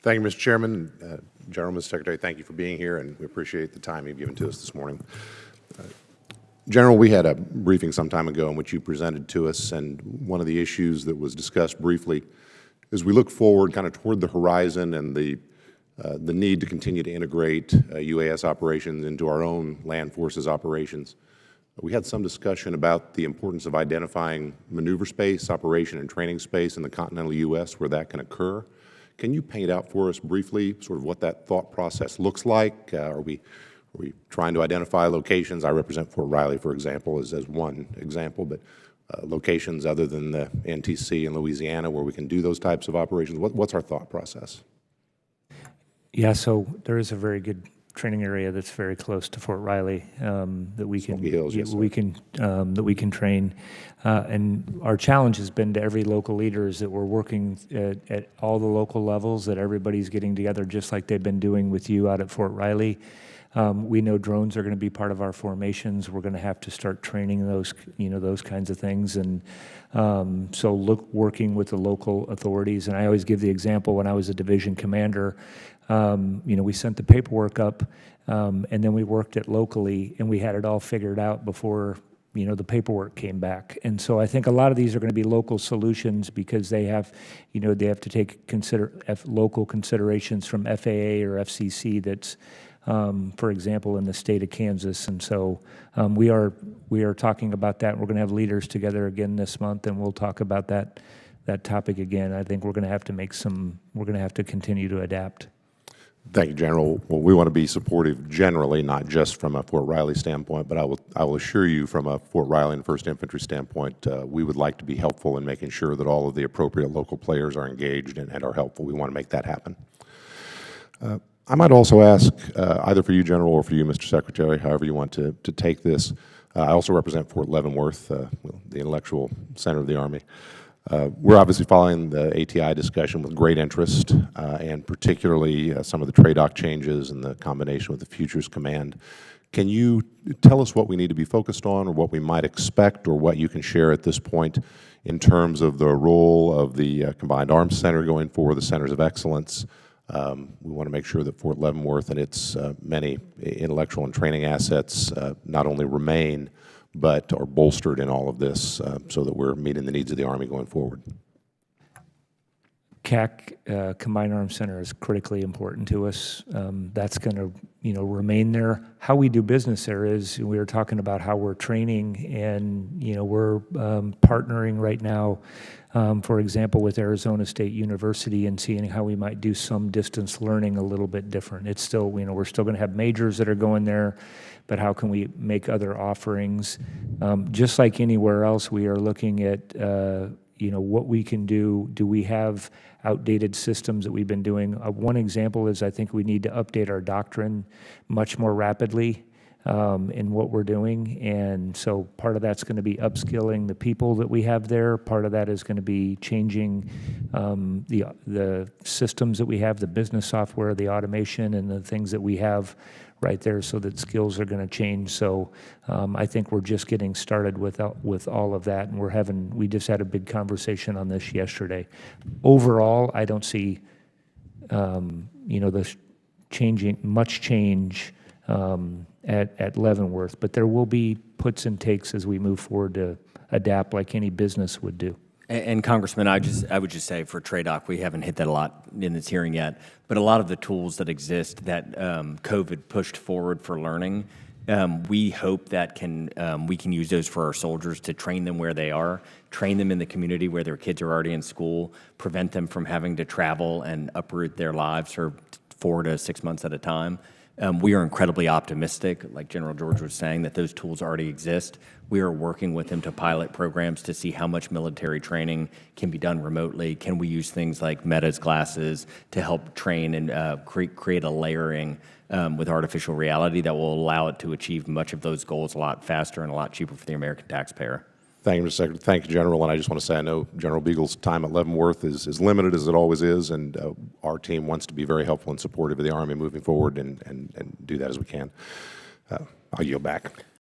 Thank you, Mr. Chairman. General, Mr. Secretary, thank you for being here, and we appreciate the time you've given to us this morning. General, we had a briefing some time ago in which you presented to us, and one of the issues that was discussed briefly is we look forward kind of toward the horizon and the need to continue to integrate UAS operations into our own land forces operations. We had some discussion about the importance of identifying maneuver space, operation and training space in the continental U.S. where that can occur. Can you paint out for us briefly sort of what that thought process looks like? Are we trying to identify locations? I represent Fort Riley, for example, as one example, but locations other than the NTC in Louisiana where we can do those types of operations. What's our thought process? Yeah, so there is a very good training area that's very close to Fort Riley that we can that we can train. And our challenge has been to every local leader is that we're working at all the local levels, that everybody's getting together just like they've been doing with you out at Fort Riley. We know drones are going to be part of our formations. We're going to have to start training those, those kinds of things. And so working with the local authorities. And I always give the example when I was a division commander, we sent the paperwork up and then we worked it locally and we had it all figured out before, the paperwork came back. And so I think a lot of these are going to be local solutions because they have, they have to take local considerations from FAA or FCC that's, for example, in the state of Kansas. And so we are talking about that. We're going to have leaders together again this month, and we'll talk about that topic again. I think we're going to have to we're going to have to continue to adapt. Thank you, General. Well, we want to be supportive generally, not just from a Fort Riley standpoint, but I will assure you from a Fort Riley and 1st Infantry standpoint, we would like to be helpful in making sure that all of the appropriate local players are engaged and are helpful. We want to make that happen. I might also ask, either for you, General, or for you, Mr. Secretary, however you want to take this. I also represent Fort Leavenworth, the intellectual center of the Army. We're obviously following the ATI discussion with great interest, and particularly some of the TRADOC changes and the combination with the Futures Command. Can you tell us what we need to be focused on or what we might expect or what you can share at this point in terms of the role of the Combined Arms Center going forward, the Centers of Excellence? We want to make sure that Fort Leavenworth and its many intellectual and training assets not only remain, but are bolstered in all of this so that we're meeting the needs of the Army going forward. CAC, Combined Arms Center, is critically important to us. That's going to, remain there. How we do business there is, we were talking about how we're training, and, we're partnering right now, for example, with Arizona State University and seeing how we might do some distance learning a little bit different. It's still, we're still going to have majors that are going there, but how can we make other offerings? Just like anywhere else, we are looking at, what we can do. Do we have outdated systems that we've been doing? One example is I think we need to update our doctrine much more rapidly in what we're doing. And so part of that's going to be upskilling the people that we have there. Part of that is going to be changing the systems that we have, the business software, the automation, and the things that we have right there, so that skills are going to change. So I think we're just getting started with all of that, and we just had a big conversation on this yesterday. Overall, I don't see the much change at Leavenworth, but there will be puts and takes as we move forward to adapt like any business would do. And Congressman, I would just say for TRADOC, we haven't hit that a lot in this hearing yet, but a lot of the tools that exist that COVID pushed forward for learning, we hope that we can use those for our soldiers to train them where they are, train them in the community where their kids are already in school, prevent them from having to travel and uproot their lives for 4 to 6 months at a time. We are incredibly optimistic, like General George was saying, that those tools already exist. We are working with them to pilot programs to see how much military training can be done remotely. Can we use things like Meta's glasses to help train and create a layering with artificial reality that will allow it to achieve much of those goals a lot faster and a lot cheaper for the American taxpayer? Thank you, Mr. Secretary. Thank you, General. And I just want to say I know General Beagle's time at Leavenworth is limited, as it always is, and our team wants to be very helpful and supportive of the Army moving forward and do that as we can. I'll yield back.